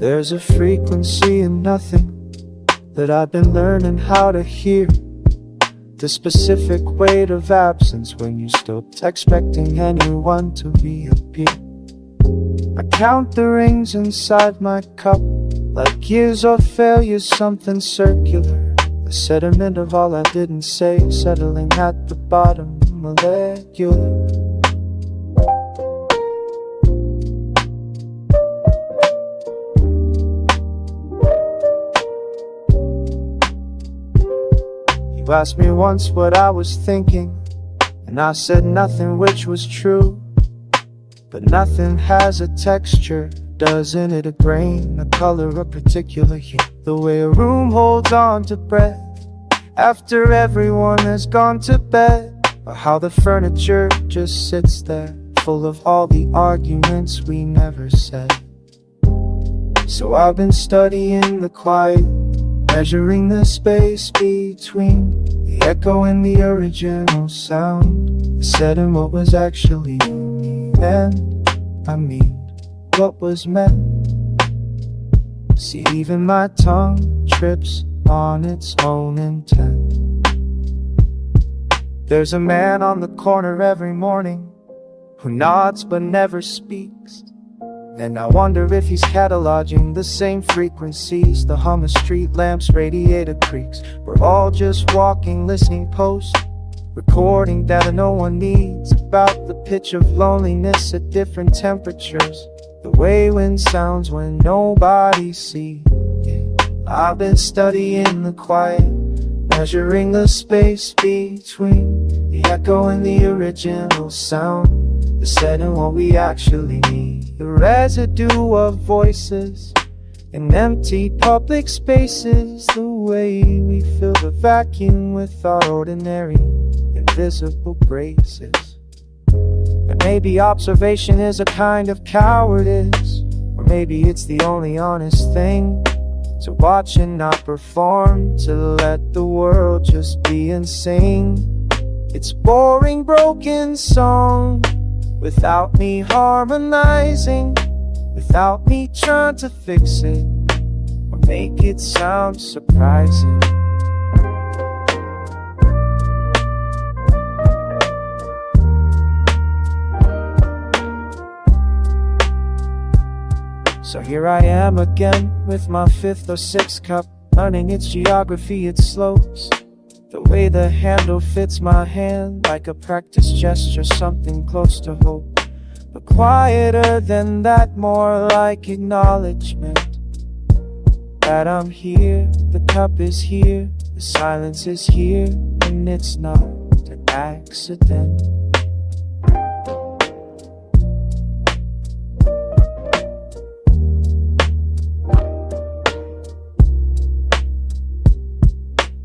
There's a frequency in nothing that I've been learning how to hear. The specific weight of absence when you stopped expecting anyone to reappear. I count the rings inside my cup, like years of failure, something circular. The sediment of all I didn't say, settling at the bottom, molecular. You asked me once what I was thinking, and I said nothing, which was true. But nothing has a texture, doesn't it? A grain, a color, a particular hue. The way a room holds on to breath after everyone has gone to bed, or how the furniture just sits there, full of all the arguments we never said. So I've been studying the quiet, measuring the space between the echo and the original sound, said in what was actually meant. I mean, what was meant. See, even my tongue trips on its own intent. There's a man on the corner every morning who nods but never speaks. And I wonder if he's cataloging the same frequencies, the hum of street lamps, radiator creaks. We're all just walking, listening post, recording data no one needs, about the pitch of loneliness at different temperatures, the way wind sounds when nobody sees. I've been studying the quiet, measuring the space between the echo and the original sound, the set and what we actually need. The residue of voices in empty public spaces, the way we fill the vacuum with our ordinary invisible graces. And maybe observation is a kind of cowardice, or maybe it's the only honest thing, to watch and not perform, to let the world just be insane. It's boring, broken song, without me harmonizing, without me trying to fix it or make it sound surprising. So here I am again with my fifth or sixth cup, learning its geography, its slopes, the way the handle fits my hand, like a practice gesture, something close to hope. But quieter than that, more like acknowledgement that I'm here, the cup is here, the silence is here, and it's not an accident.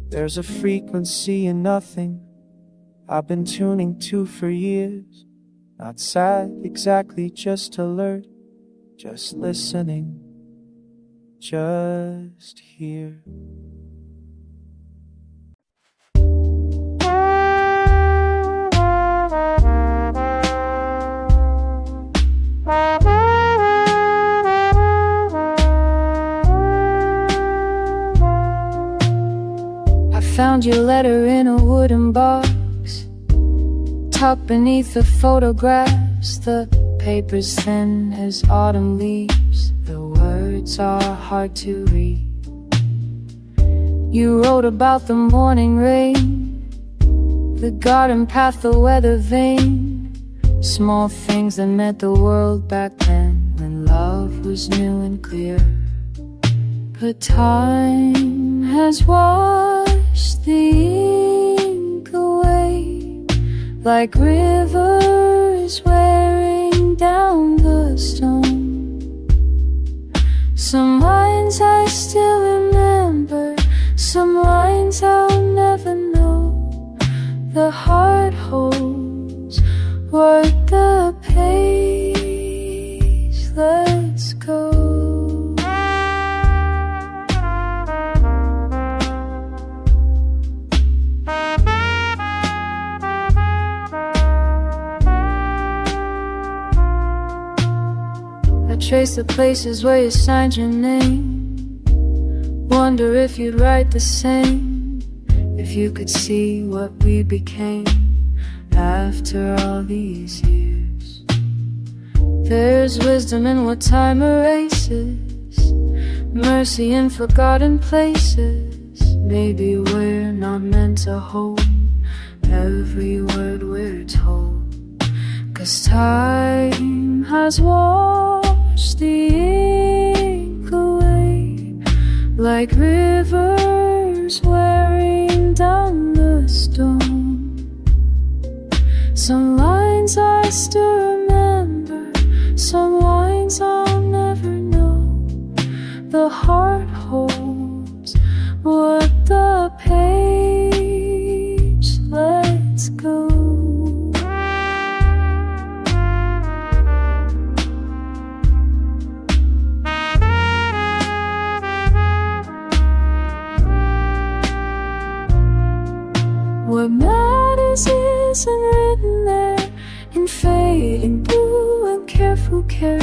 There's a frequency in nothing I've been tuning to for years. Not sad exactly, just alert, just listening, just here. Found your letter in a wooden box, tucked beneath the photographs. The paper's thin as autumn leaves, the words are hard to read. You wrote about the morning rain, the garden path, the weather vane, small things that meant the world back then, when love was new and clear. But time has washed the ink away, like rivers wearing down the stone. Some lines I still remember, some lines I'll never know. The heart holds what the page lets go. trace the places where you signed your name. Wonder if you'd write the same, if you could see what we became after all these years. There's wisdom in what time erases, mercy in forgotten places. Maybe we're not meant to hold every word we're told, 'cause time has washed the ink away, like rivers wearing down the stone. Some lines I still remember, some lines I'll never know. The heart holds what the page lets go. What matters isn't written there in fading blue and careful care.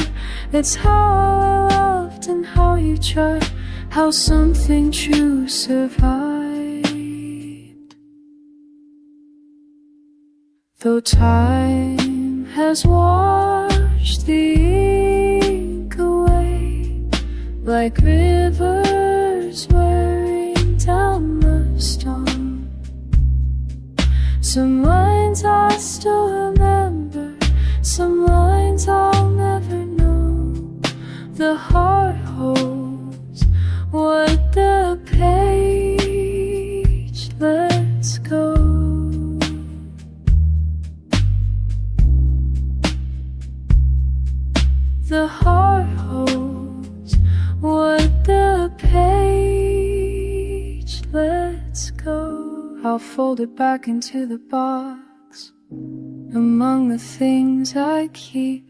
It's how I loved and how you tried, how something true survived. Though time has washed the ink away, like rivers wearing down the stone. Some lines I still remember, some lines I'll never know. The heart holds what the page lets go. The heart holds what the page lets go. I'll fold it back into the box among the things I keep.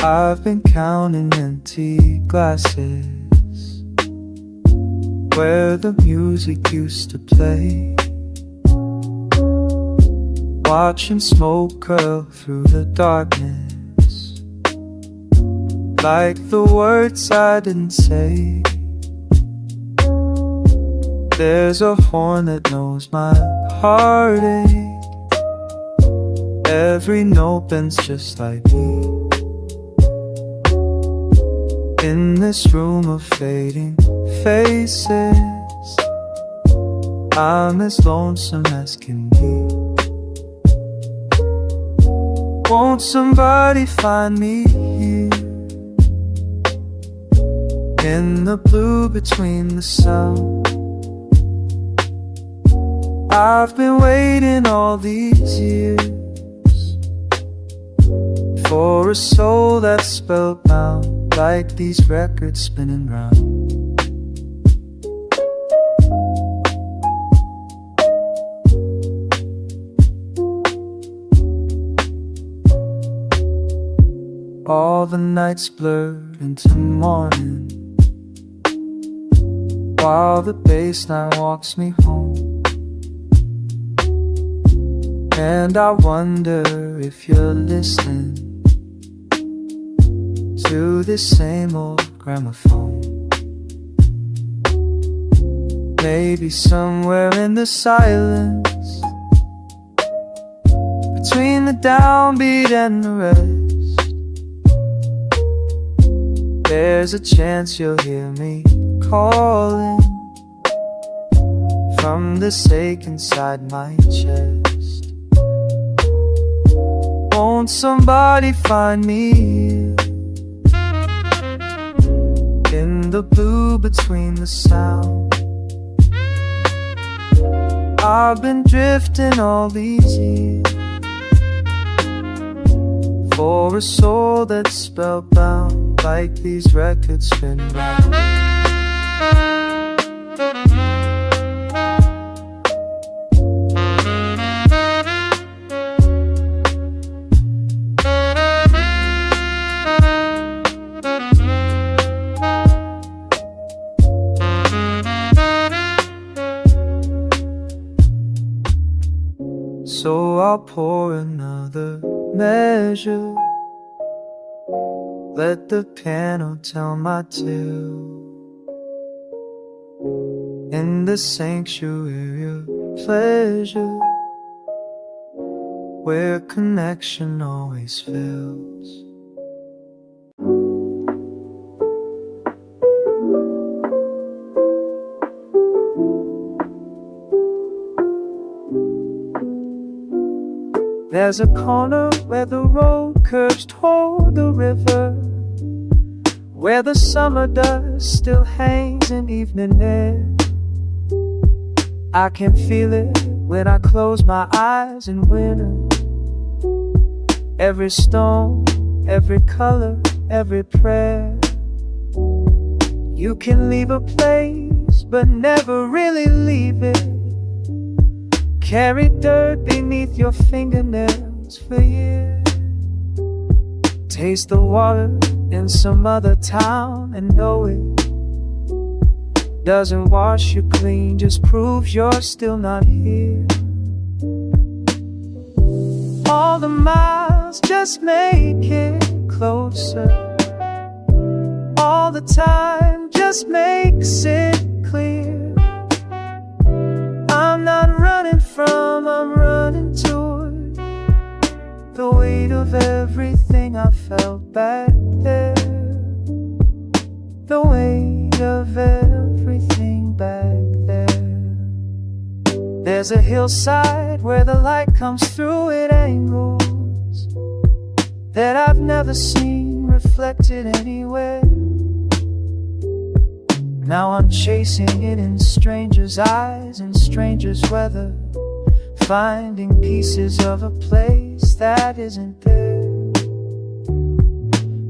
I've been counting empty glasses where the music used to play, watching smoke curl through the darkness, like the words I didn't say. There's a horn that knows my heartache, every note bends just like me. In this room of fading faces, I'm as lonesome as can be. Won't somebody find me here, in the blue between the sound? I've been waiting all these years for a soul that's spellbound, like these records spinning round. All the nights blur into morning, while the bassline walks me home. And I wonder if you're listening to this same old gramophone. Maybe somewhere in the silence, between the downbeat and the rest, there's a chance you'll hear me calling from this ache inside my chest. Won't somebody find me here, in the blue between the sound? I've been drifting all these years for a soul that's spellbound, like these records spin round. So I'll pour another measure, let the piano tell my tale. In the sanctuary of pleasure, where connection always fails. There's a corner where the road curves toward the river, where the summer dust still hangs in evening air. I can feel it when I close my eyes in winter. Every stone, every color, every prayer. You can leave a place, but never really leave it. Carry dirt beneath your fingernails for years. Taste the water in some other town and know it doesn't wash you clean, just proves you're still not here. All the miles just make it closer. All the time just makes it clear. I'm not running from, I'm running toward the weight of everything I felt back there. The weight of everything back there. There's a hillside where the light comes through at angles that I've never seen reflected anywhere. Now I'm chasing it in strangers' eyes and strangers' weather, finding pieces of a place that isn't there.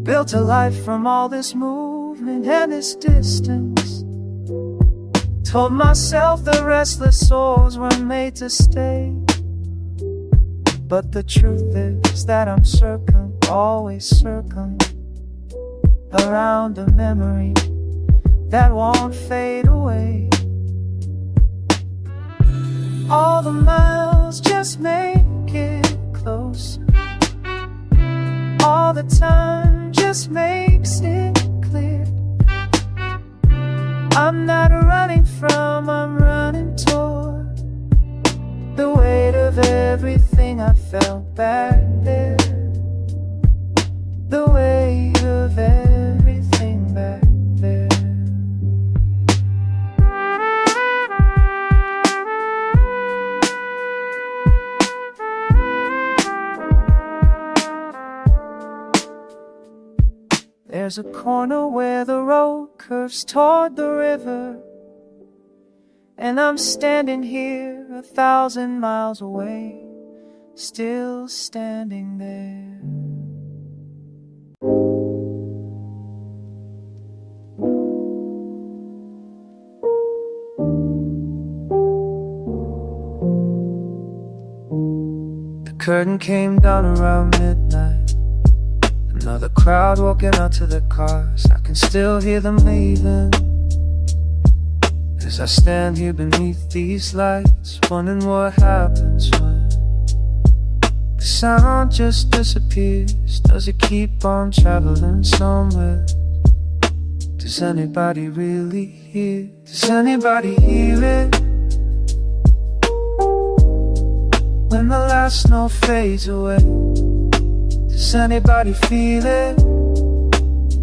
Built a life from all this movement and this distance. Told myself the restless souls were made to stay. But the truth is that I'm always circling around a memory that won't fade away. All the miles just make it closer. All the time just makes it clear. I'm not running from, I'm running toward the weight of everything I felt back there. The weight of everything back there. There's a corner where the road curves toward the river, and I'm standing here 1,000 miles away, still standing there. The curtain came down around midnight. Another crowd walking out to their cars. I can still hear them leaving as I stand here beneath these lights, wondering what happens when the sound just disappears. Does it keep on traveling somewhere? Does anybody really hear? Does anybody hear it? When the last snow fades away, does anybody feel it?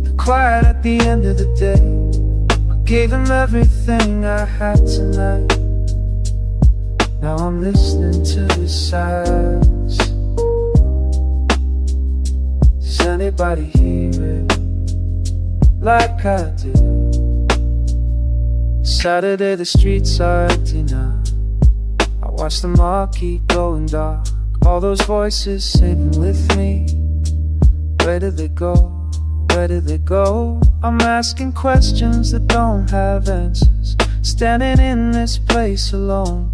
The quiet at the end of the day. I gave him everything I had tonight. Now I'm listening to his silence. Does anybody hear it like I do? Saturday the streets are empty now. I watch them all keep going dark. All those voices sitting with me, where did they go? Where did they go? I'm asking questions that don't have answers, standing in this place alone,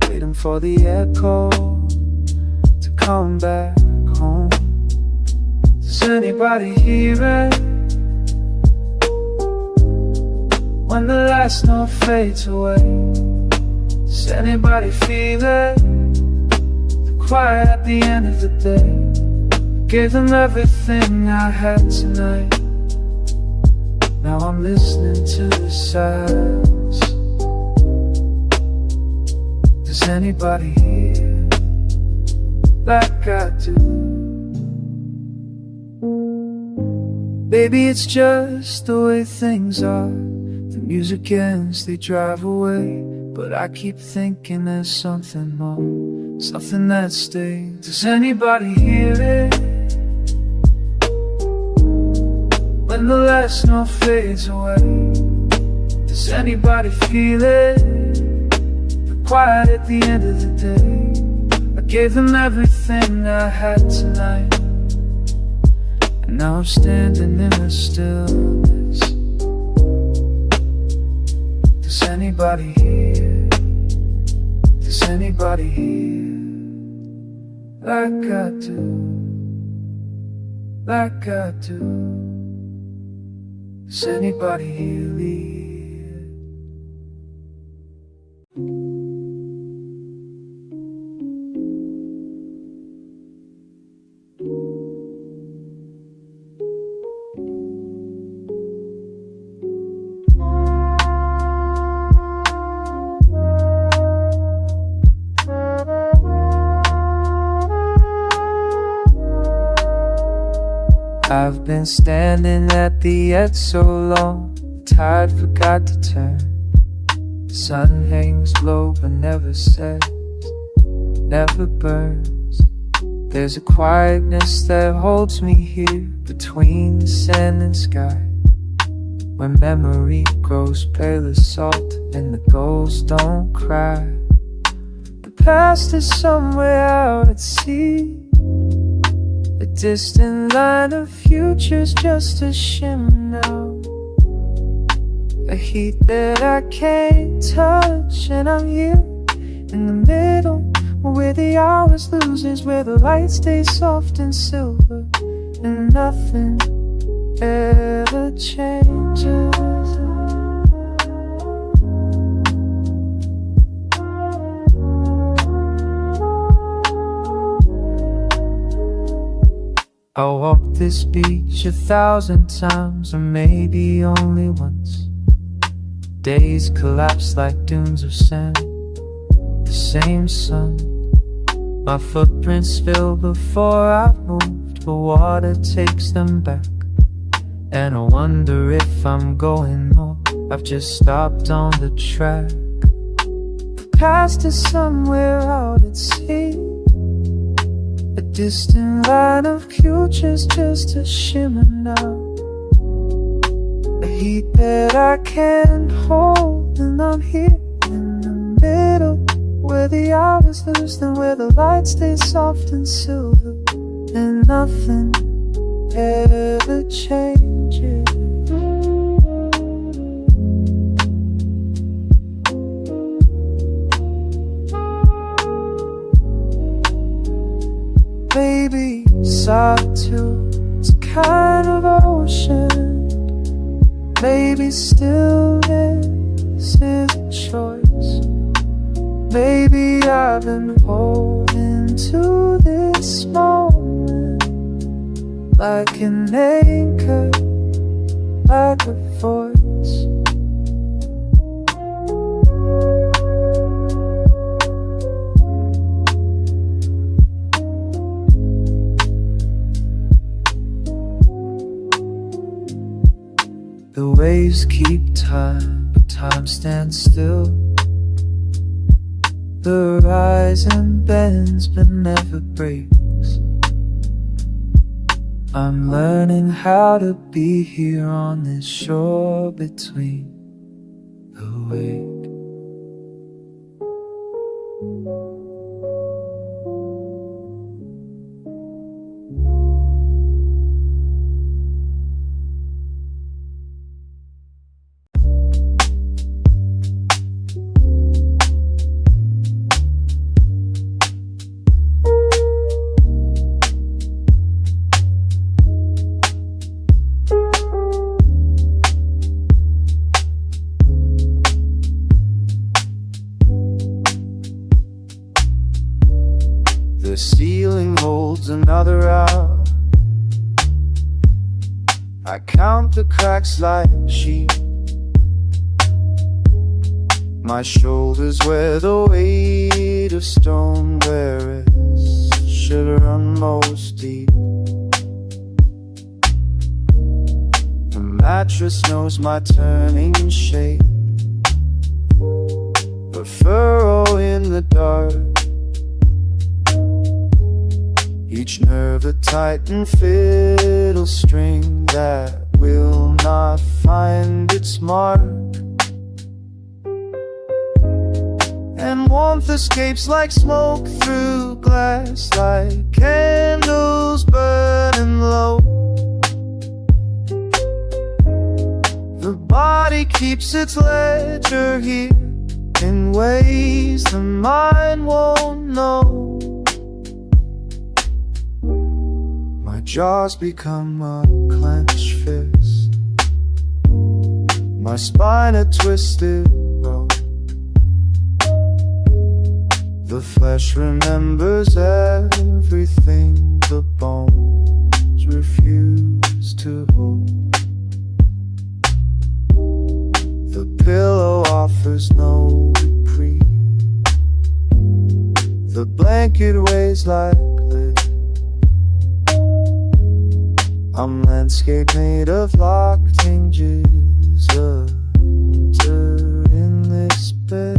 waiting for the echo to come back home. Does anybody hear it? When the last snow fades away, does anybody feel it? quiet at the end of the day. Gave them everything I had tonight. Now I'm listening to the silence. Does anybody hear like I do? Baby, it's just the way things are. The music ends, they drive away, but I keep thinking there's something more, something that stays. Does anybody hear it? When the last note fades away, does anybody feel it? The quiet at the end of the day. I gave them everything I had tonight, and now I'm standing in the stillness. Does anybody hear? Does anybody hear like I do? Like I do? Does anybody hear it? I've been standing at the edge so long, the tide forgot to turn. The sun hangs low but never sets, never burns. There's a quietness that holds me here between the sand and sky, where memory grows pale as salt and the ghosts don't cry. The past is somewhere out at sea, a distant line of futures just a shimmer now. A heat that I can't touch, and I'm here in the middle, where the hours loses, where the light stays soft and silver, and nothing ever changes. I'll walk this beach 1,000 times, or maybe only once. Days collapse like dunes of sand, the same sun. My footprints fill before I've moved, but water takes them back. And I wonder if I'm going home, I've just stopped on the track. The past is somewhere out at sea, a distant line of futures just a shimmer now. A heat that I can't hold, and I'm here in the middle, where the hours lose and where the light stays soft and silver, and nothing ever changes. Baby, solitude's a kind of ocean. Maybe stillness is a choice. Maybe I've been holding to this moment like an anchor, like a voice. The waves keep time, but time stands still. The horizon bends but never breaks. I'm learning how to be here on this shore between the waves. The ceiling holds another hour. I count the cracks like sheep. My shoulders wear the weight of stone where it should run most deep. The mattress knows my turning shape, a furrow in the dark. Each nerve a tightened fiddle string that will not find its mark. And warmth escapes like smoke through glass, like candles burning low. The body keeps its ledger here in ways the mind won't know. My jaws become a clenched fist, my spine a twisted rope. The flesh remembers everything the bones refuse to hold. The pillow offers no reprieve. The blanket weighs like lead. I'm landscape made of locked hinges, in this bed.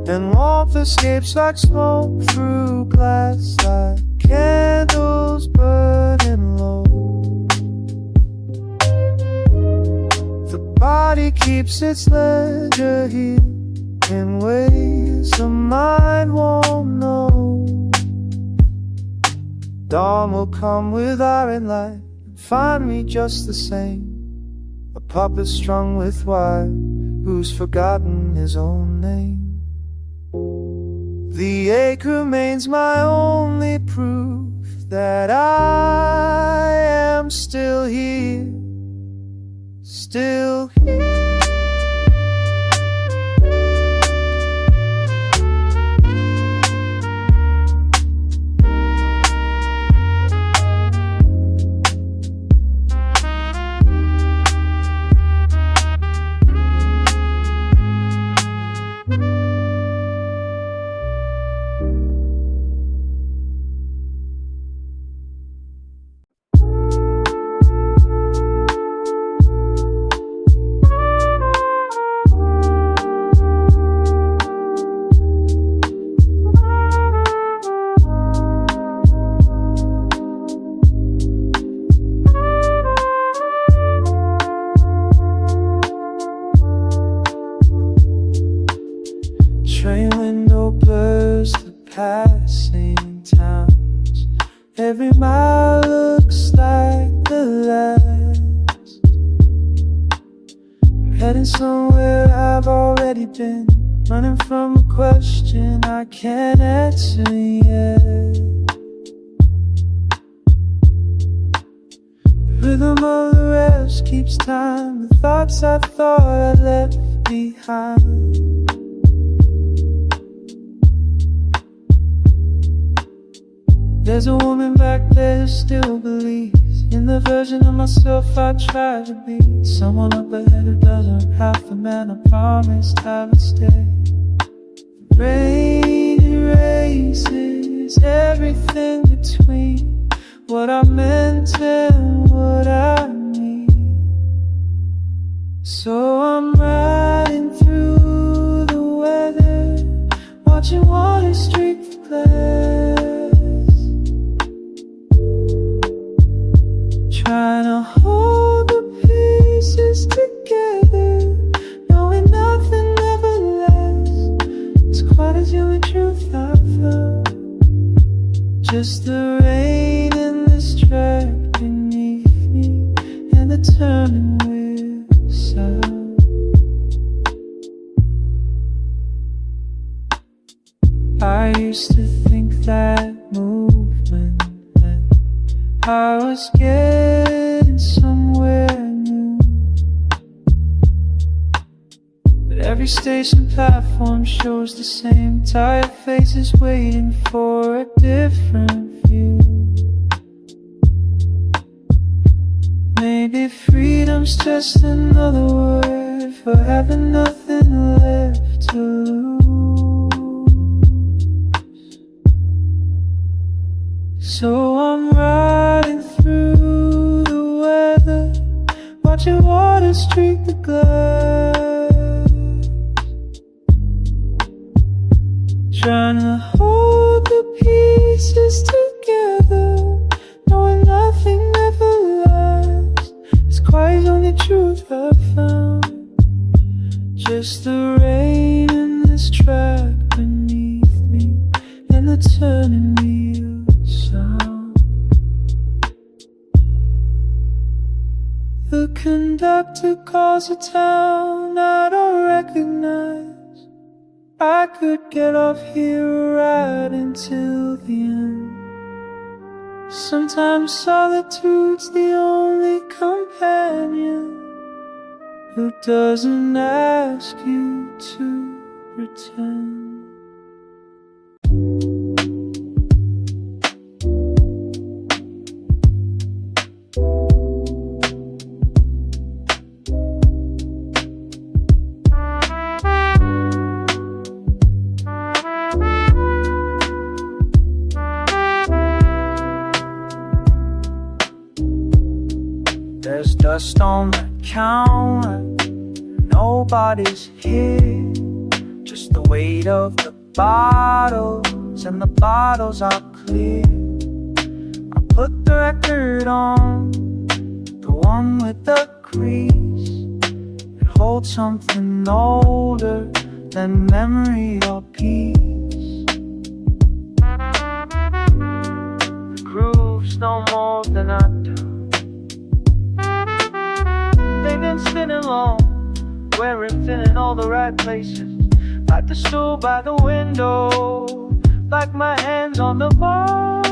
And warmth escapes like smoke through glass, like candles burning low. The body keeps its ledger here in ways the mind won't know. Dawn will come with iron light and find me just the same, a puppet strung with wire who's forgotten his own name. The ache remains my only proof that I am still here, still here. Train window blurs the passing towns. Every mile looks like the last. I'm heading somewhere I've already been, running from a question I can't answer yet. The rhythm of the reps keeps time, the thoughts I thought I left behind. There's a woman back there who still believes in the version of myself I try to be. Someone up ahead who doesn't have the man I promised I would stay. Rain erases everything between what I meant and what I need. So I'm riding through the weather, watching water streak the glass, trying to hold the pieces together, knowing nothing ever lasts. It's quite as human truth I found, just the rain in this track beneath me, and the turning wheel sound. I used to think that movement meant I was getting somewhere new, but every Every station platform shows the same tired faces waiting for a different view. Maybe freedom's just another word for having nothing left to lose. So I'm riding through the weather, watching water streak the glass, trying to hold the pieces together, knowing nothing ever lasts. It's quite only truth I've found, just the rain in this track beneath me, and the turning wheel sound. The conductor calls a town I don't recognize. I could get off here right until the end. Sometimes solitude's the only companion who doesn't ask you to pretend. There's dust on the counter, nobody's here. Just the weight of the bottles, and the bottles are clear. I put the record on, the one with the crease. It holds something older than memory or peace. The groove's no more than I do. They've been spinning long, wearing thin in all the right places. Like the stool by the window, like my hands on the bar,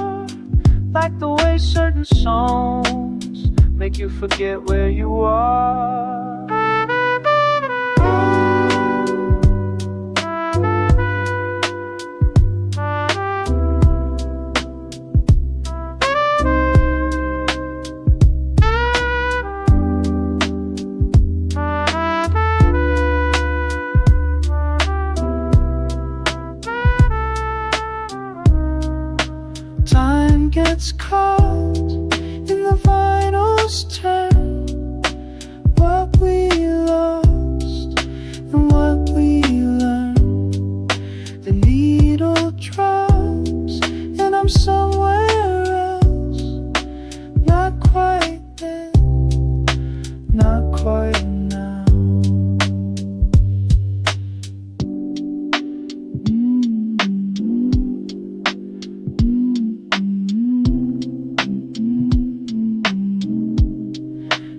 like the way certain songs make you forget where you are. Time gets caught in the vinyl's turn. What we lost and what we learned. The needle drops and I'm somewhere else. Not quite there, not quite now.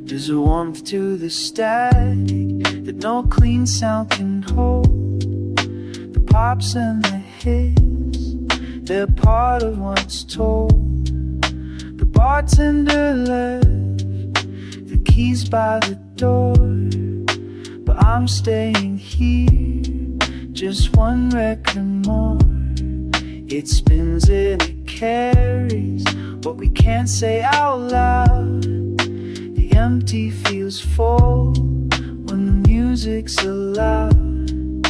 There's a warmth to the static that no clean sound can hold. The pops and the hits, they're part of what's told. The bartender left the keys by the door, but I'm staying here, just one record more. It spins and it carries what we can't say out loud. The empty feels full when the music's allowed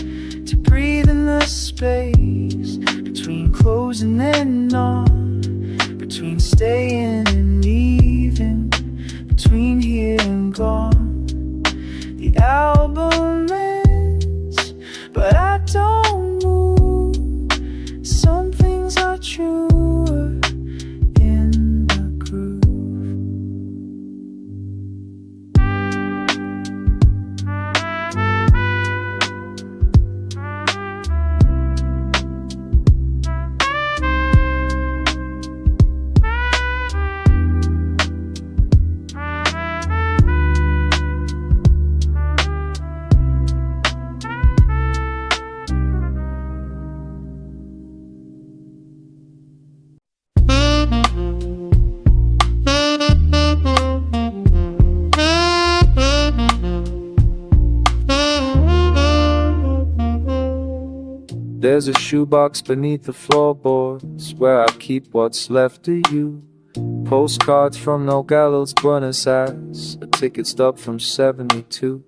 to breathe in the space between closing and on, between staying and leaving, between here and gone. The album ends, but I don't move. Some things are truer in the groove. There's a shoebox beneath the floorboards where I keep what's left of you. Postcards from Nogales, Buenos Aires, a ticket stub from 72.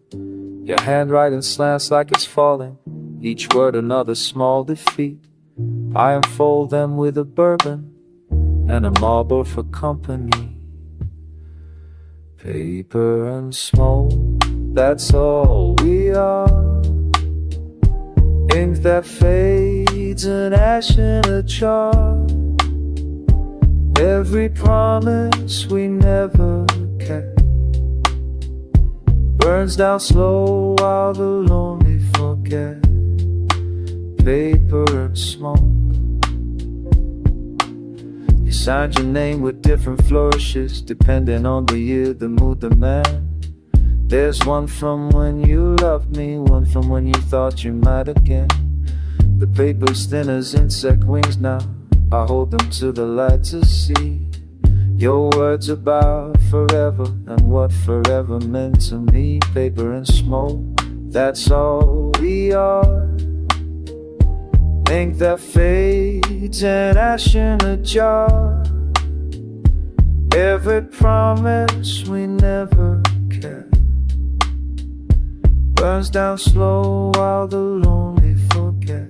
Your handwriting slants like it's falling, each word another small defeat. I unfold them with a bourbon and a Marlboro for company. Paper and smoke, that's all we are. Ink that fades and ash in a jar. Every promise we never kept burns down slow while the lonely forget. Paper and smoke. You signed your name with different flourishes, depending on the year, the mood, the man. There's one from when you loved me, one from when you thought you might again. The paper's thin as insect wings now, I hold them to the light to see your words about forever and what forever meant to me. Paper and smoke, that's all we are. Ink that fades and ash in a jar. Every promise we never kept burns down slow while the lonely forget.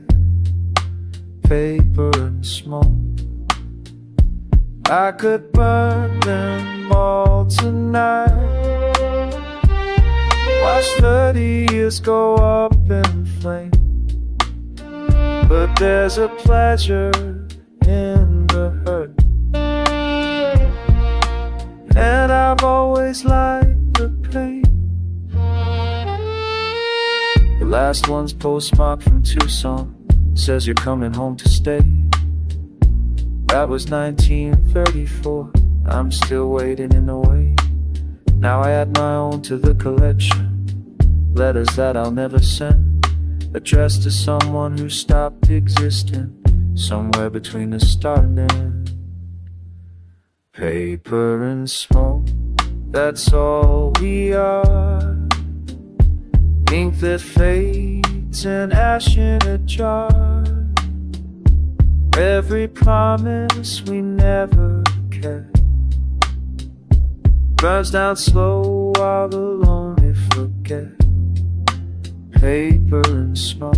Paper and smoke. I could burn them all tonight. Watch 30 years go up in flame. But there's a pleasure in the hurt, and I've always liked the pain. The last one's postmarked from Tucson, says you're coming home to stay. That was 1934, I'm still waiting in the way. Now I add my own to the collection, letters that I'll never send, addressed to someone who stopped existing somewhere between the start and end. Paper and smoke, that's all we are. Ink that fades and ash in a jar. Every promise we never kept burns down slow while the lonely forget. Paper and smoke,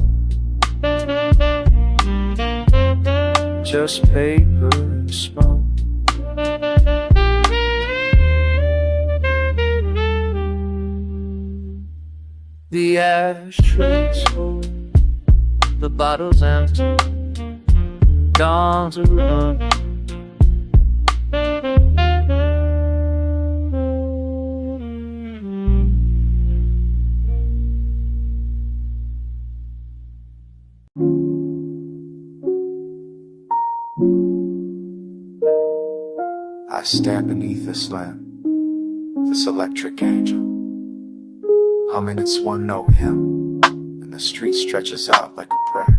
just paper and smoke. The ashtrays full, the bottles empty, dawn's a run. I stand beneath this lamp, this electric angel, humming its one-note hymn, and the street stretches out like a prayer.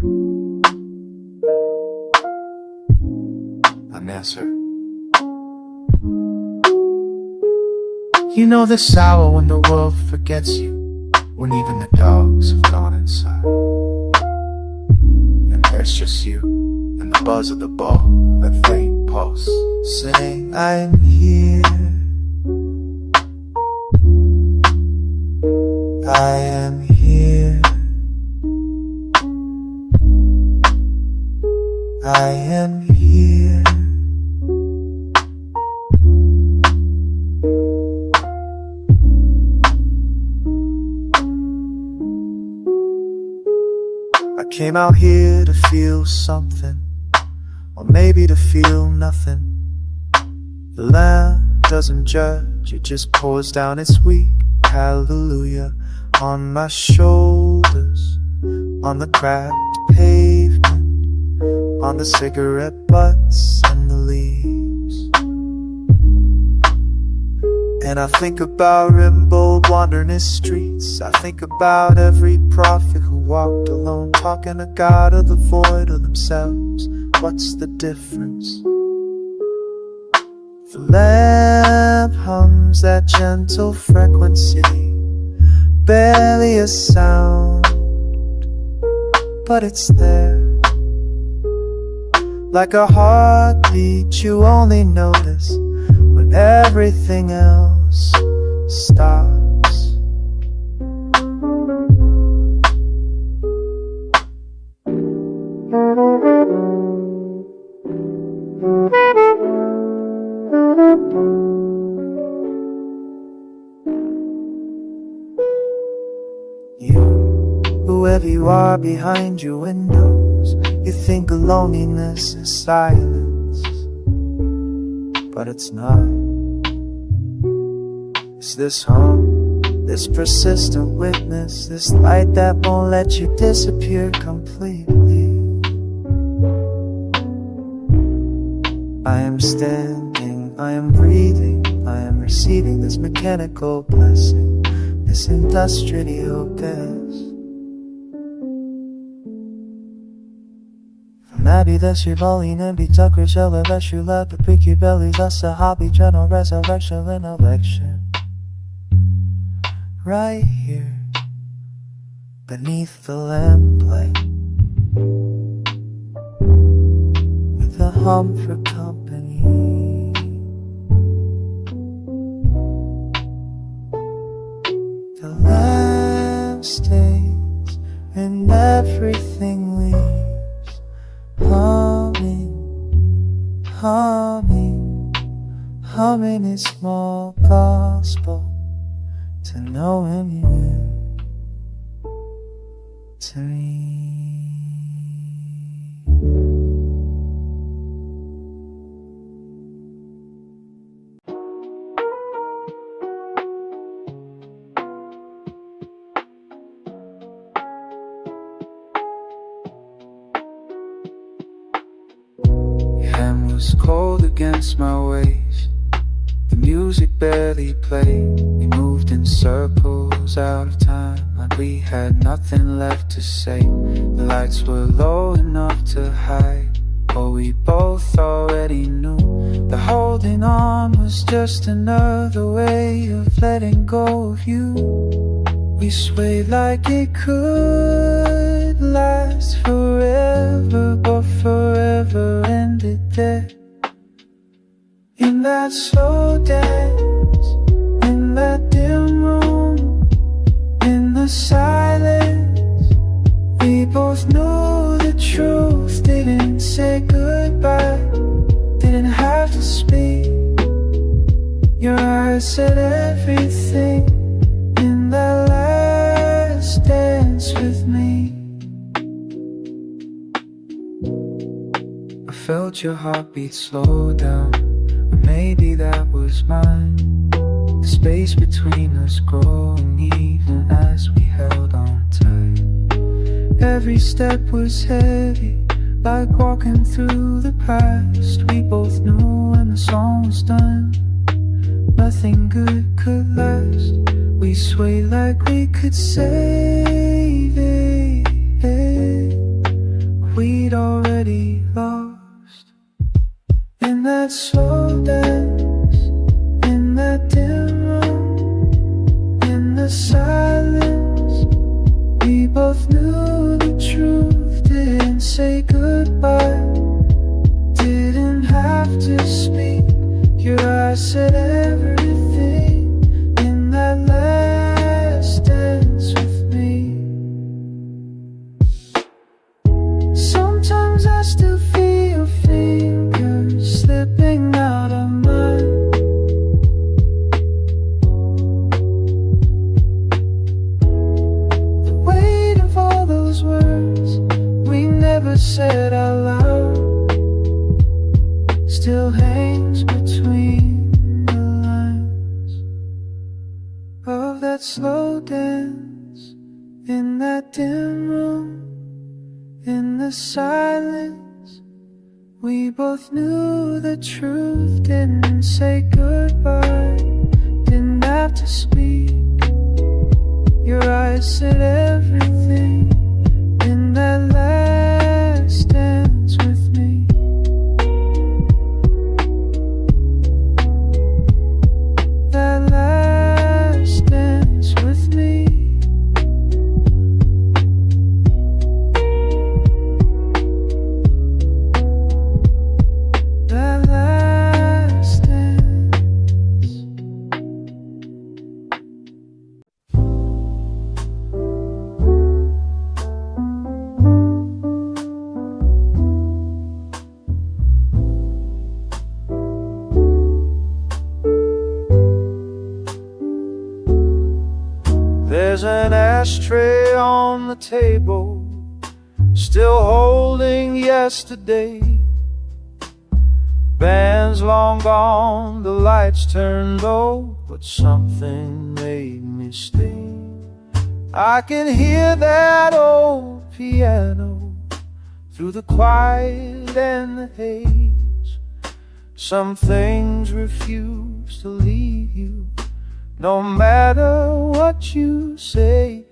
Unanswered. You know this hour when the world forgets you, when even the dogs have gone inside, and there's just you and the buzz of the ball, that faint pulse, saying, I'm here, I am here, I am here. I came out here to feel something, or maybe to feel nothing. The Lamb doesn't judge, it just pours down its weak hallelujah on my shoulders, on the cracked pavement, on the cigarette butts and the leaves. And I think about Rimbaud wandering his streets. I think about every prophet who walked alone, talking to God or the void of themselves. What's the difference? The lamp hums that gentle frequency, barely a sound, but it's there. like a heartbeat you only notice when everything else stops. You, whoever you are behind your windows, you think loneliness is silence, but it's not. It's this hum, this persistent witness, this light that won't let you disappear completely. I am standing, I am breathing, I am receiving this mechanical blessing, this industrial gas. Maybe that's your volume and be tucker shell of that you love to prick your belly. That's a hobby, general resurrection and election. Right here, beneath the lamplight, with a hum for company. The lamp stays and everything leaves, humming, humming, humming a small gospel to knowing you, to me. Your hand was cold against my waist. The music barely played. We moved in circles out of time, like we had nothing left to say. The lights were low enough to hide what we both already knew. The holding on was just another way of letting go of you. We swayed like it could last forever, but forever ended there. In that slow dance, in that dim room, in the silence, we both knew the truth. Didn't say goodbye, didn't have to speak. Your eyes said everything in that last dance with me. I felt your heartbeat slow down, or maybe that was mine. The space between us growing even as we held on tight. Every step was heavy, like walking through the past. We both knew when the song was done, nothing good could last. We swayed like we could save it. We'd already lost. In that slow dance, in that dim room, in the silence, we both knew the truth. Didn't say goodbye, didn't have to speak. Your eyes said everything in that last dance with me. Sometimes I still feel your fingers slipping out of mine. The weight of all those words we never said out loud still hangs between the lines of that slow dance, in that dim room, in the silence. We both knew the truth, didn't say goodbye, didn't have to speak. Your eyes said everything in that last dance with me. That last dance with me. ashtray on the table, still holding yesterday. Band's long gone, the lights turned low, but something made me stay. I can hear that old piano through the quiet and the haze. Some things refuse to leave you, no matter what you say.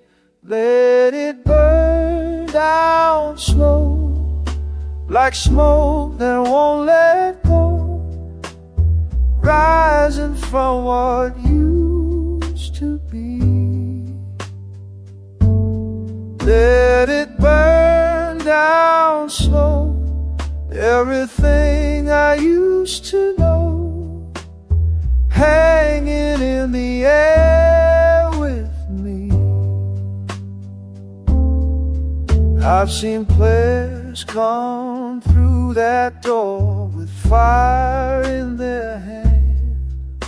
Let it burn down slow, like smoke that won't let go, rising from what used to be. Let it burn down slow, everything I used to know, hanging in the air with me. I've seen players come through that door with fire in their hand,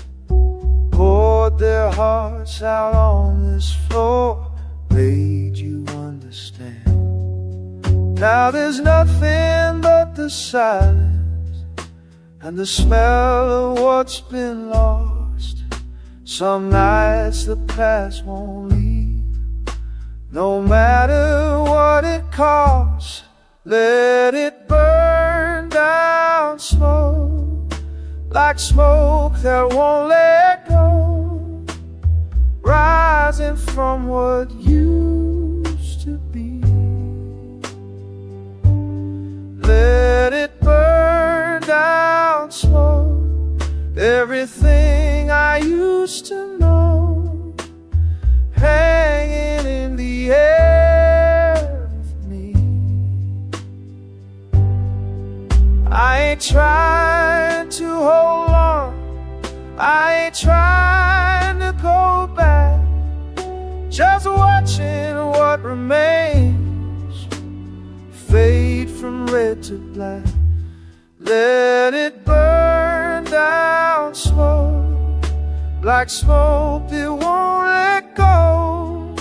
poured their hearts out on this floor, made you understand. Now there's nothing but the silence and the smell of what's been lost. Some nights the past won't leave, no matter what it costs. Let it burn down slow, like smoke that won't let go, rising from what used to be. Let it burn down slow, everything I used to know, hanging in the air with me. I ain't trying to hold on, I ain't trying to go back, just watching what remains fade from red to black. Let it burn down slow, like smoke that won't let go,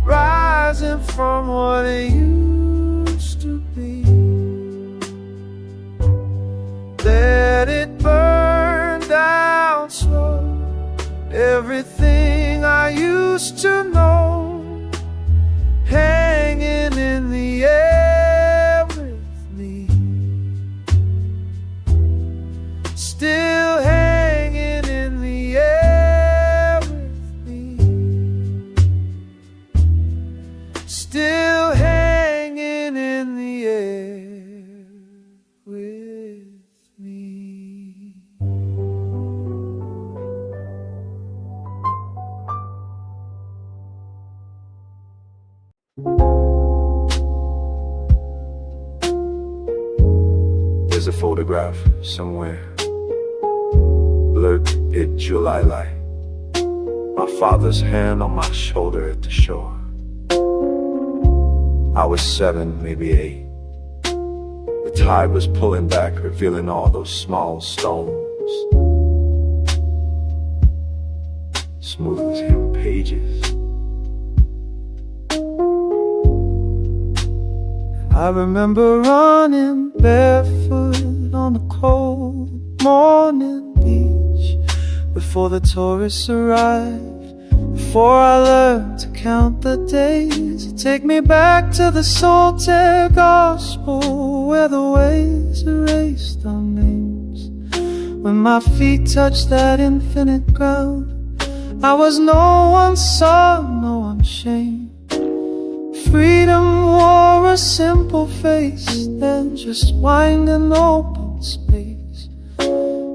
rising from what it used to be. Let it burn down slow, everything I used to know, hanging in the air with me. Still hanging in the air with me. Still hanging in the air with me. There's a photograph somewhere, blurred in July light, my father's hand on my shoulder at the shore. I was 7, maybe 8. The tide was pulling back, revealing all those small stones, smooth as hemp pages. I remember running barefoot on the cold morning beach before the tourists arrived, before I learned to count the days to take me back to the solitaire gospel, where the waves erased our names. When my feet touched that infinite ground, I was no one's son, no one's shame. Freedom wore a simple face, then just winding open space,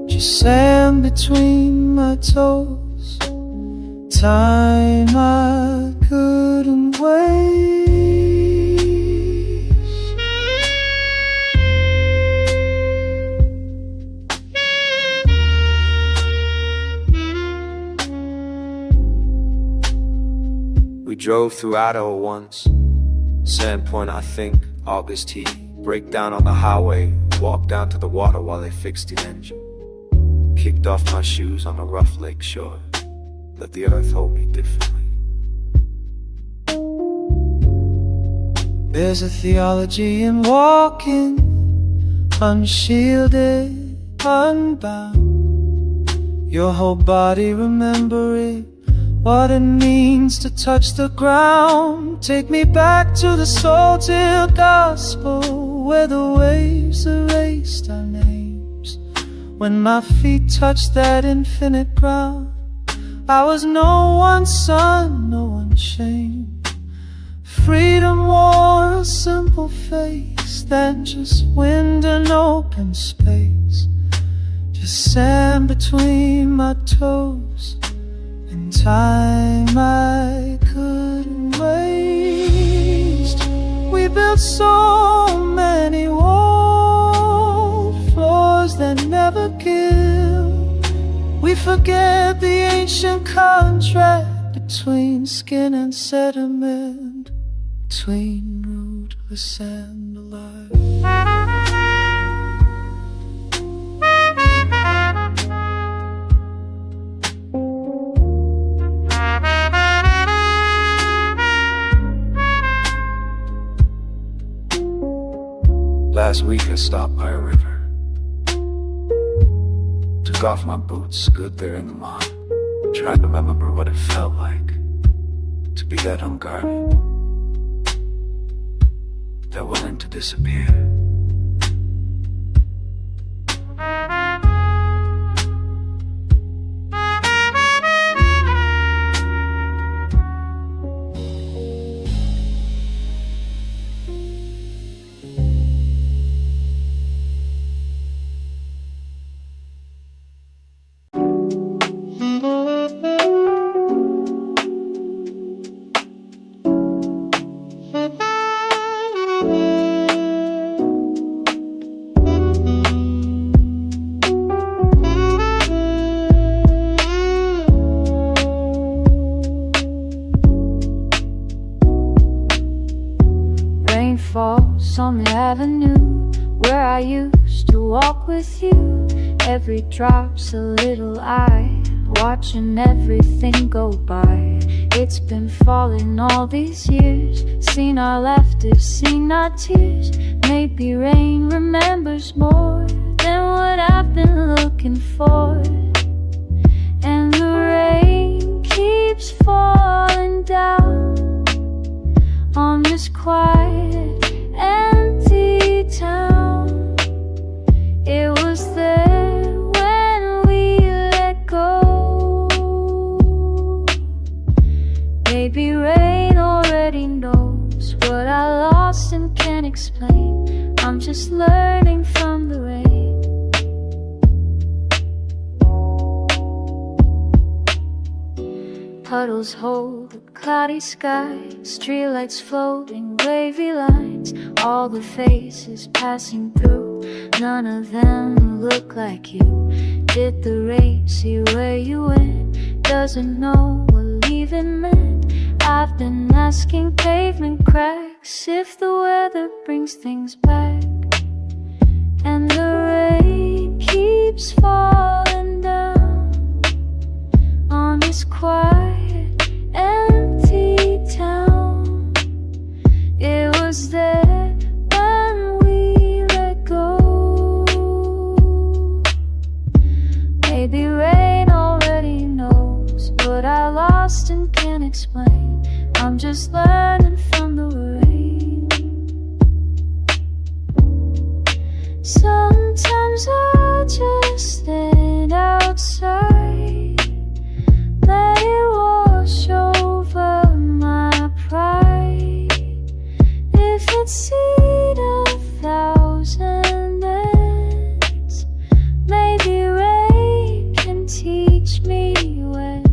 just sand between my toes, time I couldn't waste. We drove through Idaho once, Sandpoint I think, August heat, break down on the highway, walk down to the water while they fixed the engine. Kicked off my shoes on a rough lake shore, let the earth hold me differently. There's a theology in walking unshielded, unbound. Your whole body remembering what it means to touch the ground. Take me back to the soul-tilled gospel, where the waves erased our names. When my feet touched that infinite ground, I was no one's son, no one's shame. Freedom wore a simple face, then just wind and open space. Just sand between my toes, and time I couldn't waste. We built so many wall floors that never kill. We forget the ancient contract between skin and sediment, between rootless and alive. Last week I stopped by a river, took off my boots, stood there in the mud, tried to remember what it felt like to be that unguarded, that willing to disappear. Falls on the avenue where I used to walk with you. Every drop's a little eye, watching everything go by. It's been falling all these years, seen our laughter, seen our tears. Maybe rain remembers more than what I've been looking for. And the rain keeps falling down on this quiet, empty town. It was there when we let go. Maybe rain already knows what I lost and can't explain. I'm just learning from the rain. Puddles hold the cloudy sky, streetlights floating, wavy lines. All the faces passing through, none of them look like you. Did the rain see where you went? Doesn't know what leaving meant. I've been asking pavement cracks if the weather brings things back. And the rain keeps falling down on this quiet, empty town. It was there when we let go. Maybe rain already knows what I lost and can't explain. I'm just learning from the rain. Sometimes I just stand outside, let it wash over my pride. If it's seen 1,000 ends, maybe rain can teach me when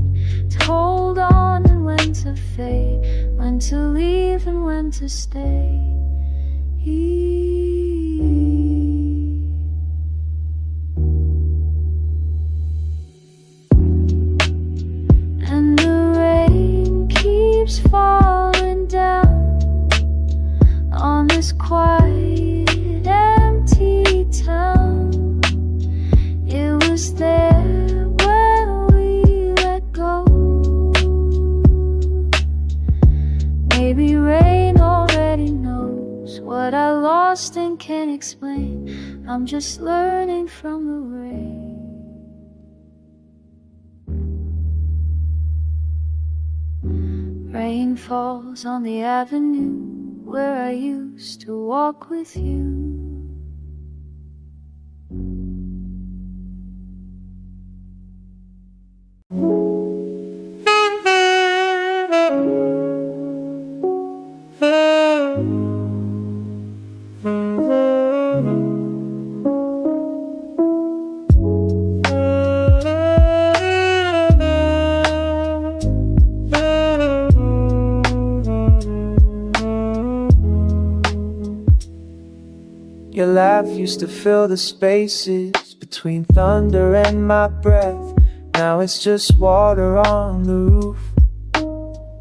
to hold on and when to fade, when to leave and when to stay. And the rain keeps falling down on this quiet, empty town. It was there when we let go. Maybe rain already knows I lost and can't explain. I'm just learning from the rain. Rain falls on the avenue where I used to walk with you. Your laugh used to fill the spaces between thunder and my breath. Now it's just water on the roof,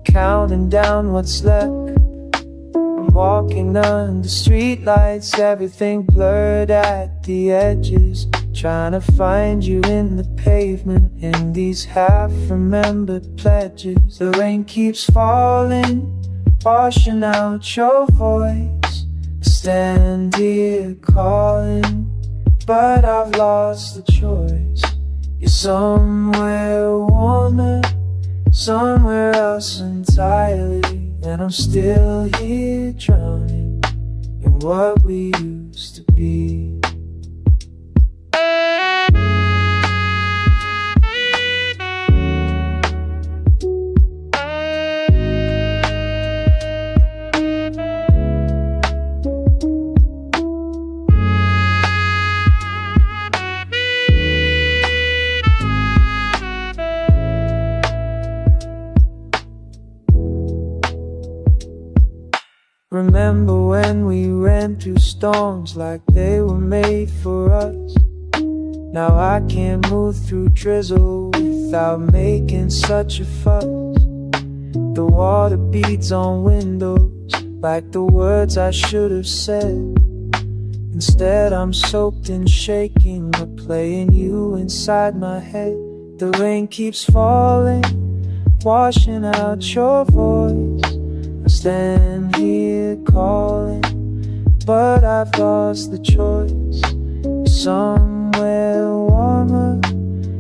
counting down what's left. I'm walking under streetlights, everything blurred at the edges, trying to find you in the pavement, in these half-remembered pledges. The rain keeps falling, washing out your voice. Stand here calling, but I've lost the choice. You're somewhere warmer, somewhere else entirely, and I'm still here drowning in what we used to be. Remember when we ran through storms like they were made for us? Now I can't move through drizzle without making such a fuss. The water beads on windows like the words I should have said. Instead I'm soaked in shaking, replaying you inside my head. The rain keeps falling, washing out your voice. I stand here calling, but I've lost the choice. Somewhere warmer,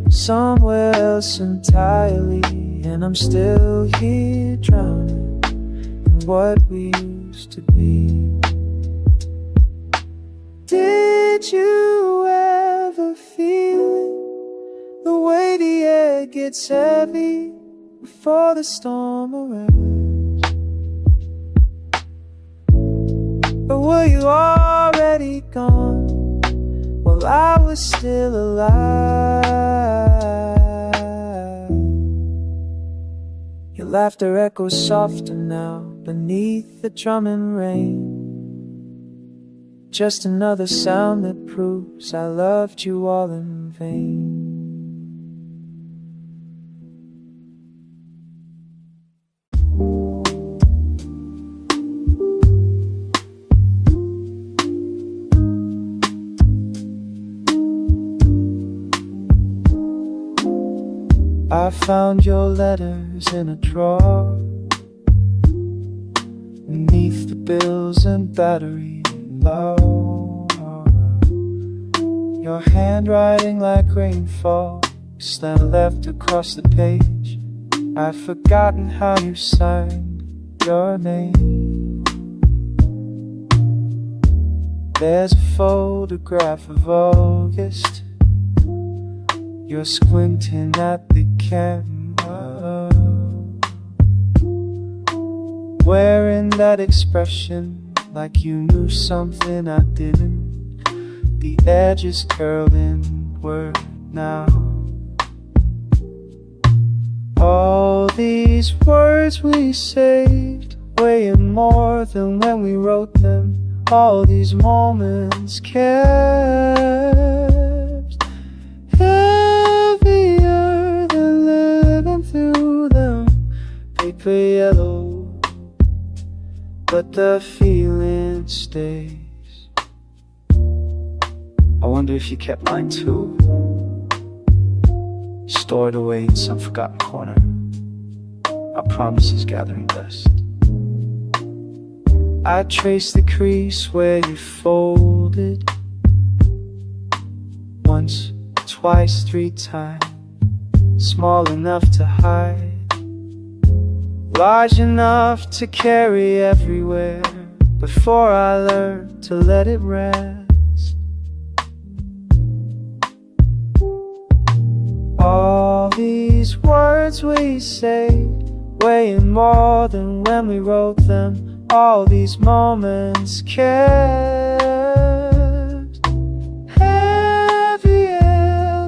somewhere else entirely, and I'm still here drowning in what we used to be. Did you ever feel it? The way the air gets heavy before the storm arrives? Or were you already gone while I was still alive? Your laughter echoes softer now beneath the drumming rain. Just another sound that proves I loved you all in vain. I found your letters in a drawer beneath the bills and battery low. Your handwriting like rainfall slant left across the page. I've forgotten how you signed your name. There's a photograph of August. You're squinting at the camera, wearing that expression like you knew something I didn't. The edges curl inward now. All these words we saved, weighing more than when we wrote them. All these moments kept heavier than living through them. Paper yellow, but the feeling stays. I wonder if you kept mine too, stored away in some forgotten corner. Our promises gathering dust. I trace the crease where you folded. Once, twice, 3 times. Small enough to hide, large enough to carry everywhere. Before I learned to let it rest. All these words we say, weighing more than when we wrote them. All these moments kept heavy,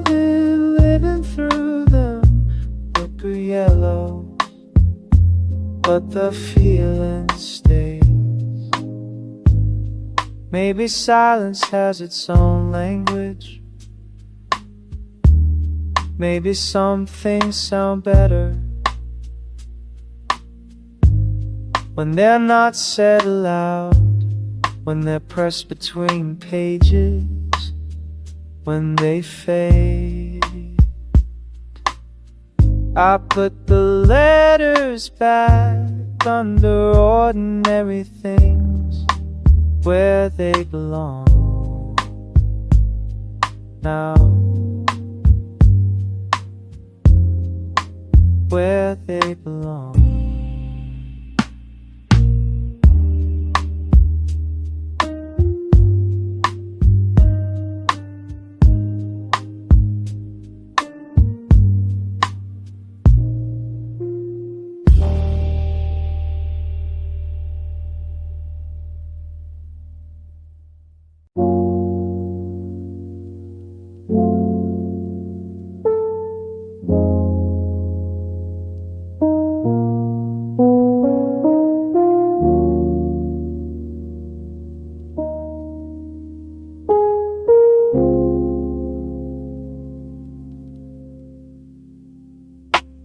living through them. Look yellow, but the feeling stays. Maybe silence has its own language. Maybe some things sound better when they're not said aloud, when they're pressed between pages, when they fade. I put the letters back under ordinary things where they belong now, where they belong.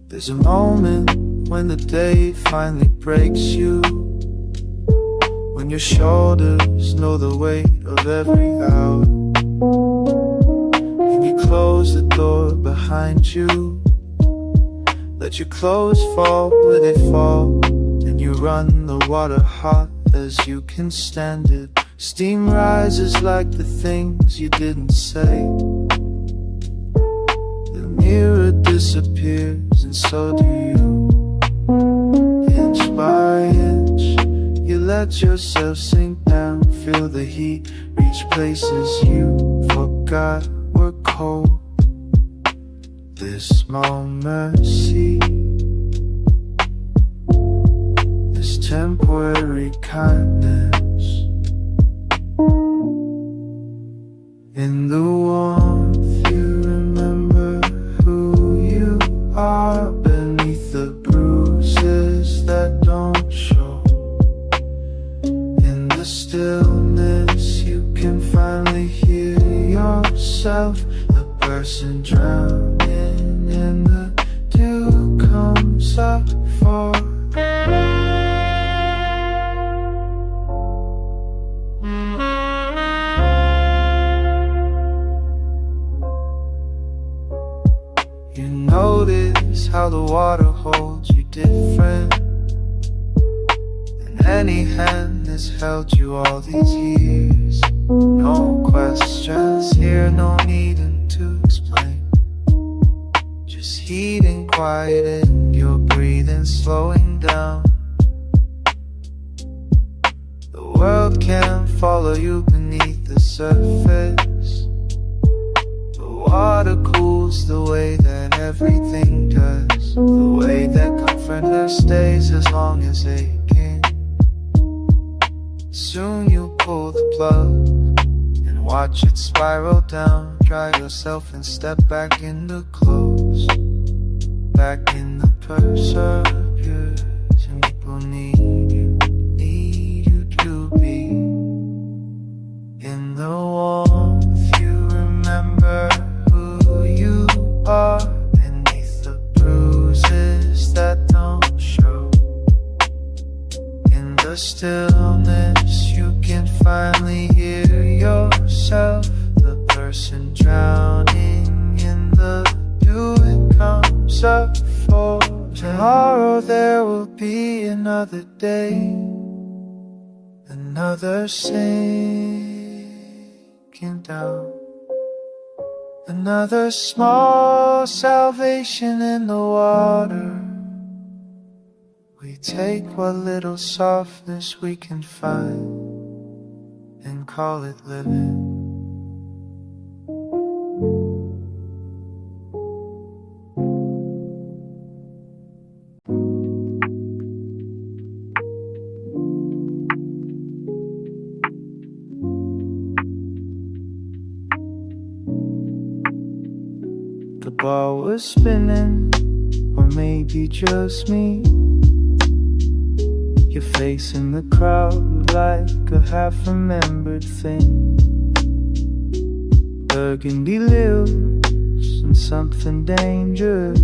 There's a moment when the day finally breaks you, when your shoulders know the weight of every hour, and you close the door behind you, let your clothes fall where they fall, and you run the water hot as you can stand it. Steam rises like the things you didn't say. The mirror disappears and so do you. Inch by inch, you let yourself sink down. Feel the heat reach places you forgot were cold. This small mercy, this temporary kindness, in the warmth you remember who you are, beneath the bruises that don't show. In the stillness you can finally hear yourself, the person drowning in the dew comes up for. You notice how the water holds you different than any hand that's held you all these years. No questions here, no needing to explain. Just heat and quiet in your breathing, slowing down. The world can follow you beneath the surface. The water cools the way that everything does, the way that comfort never stays as long as they can. Soon you pull the plug and watch it spiral down. Dry yourself and step back in the clothes, back in the perseverance. And people need you to be in the warmth. You remember who you are, beneath the bruises that don't show. In the stillness you can finally hear yourself, the person drowning in the dew. It comes up for tomorrow. There will be another day, Another sinking down, another small salvation in the water. We take what little softness we can find and call it living. The ball was spinning, or maybe just me. Your face in the crowd like a half-remembered thing. Burgundy lips and something dangerous.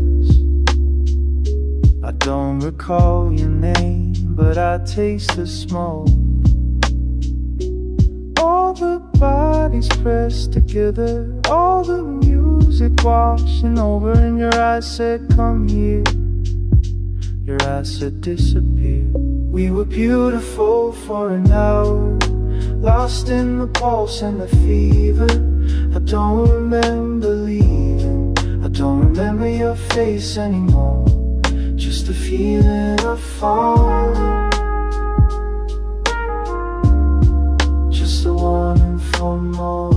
I don't recall your name, but I taste the smoke. All the bodies pressed together, all the music washing over, and your eyes said, "Come here." Your eyes said, "Disappear." We were beautiful for an hour, lost in the pulse and the fever. I don't remember leaving, I don't remember your face anymore. Just the feeling of falling, just the wanting for more.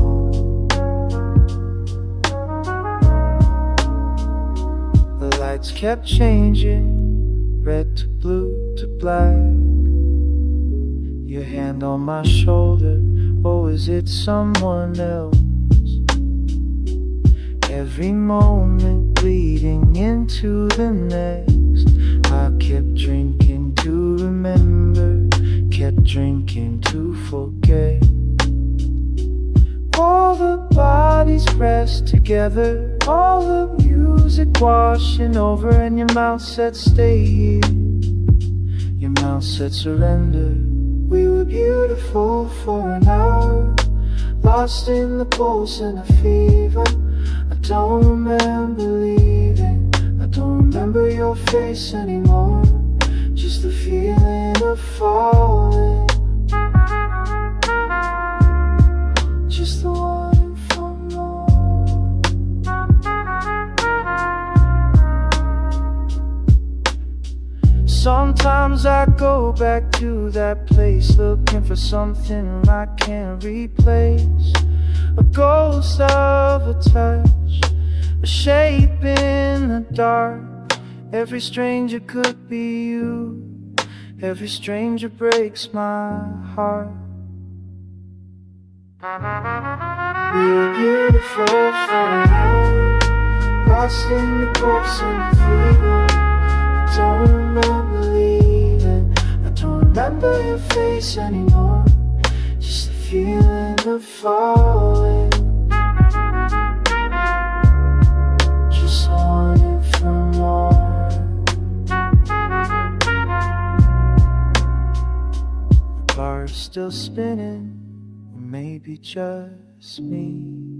The lights kept changing, red to blue to black. Your hand on my shoulder, oh, is it someone else? Every moment bleeding into the next. I kept drinking to remember, kept drinking to forget. All the bodies pressed together, all the music washing over, and your mouth said, "Stay here." Your mouth said, "Surrender." We were beautiful for an hour, lost in the pulse and the fever. I don't remember leaving, I don't remember your face anymore. Just the feeling of falling, just the wanting for more. Sometimes I go back to that place, looking for something I can't replace. A ghost of a touch, a shape in the dark. Every stranger could be you, every stranger breaks my heart. We were beautiful for an hour, lost in the pulse and the fever. I don't remember leaving, I don't remember your face anymore. Just the feeling of falling, just wanting for more. The car is still spinning, or maybe just me.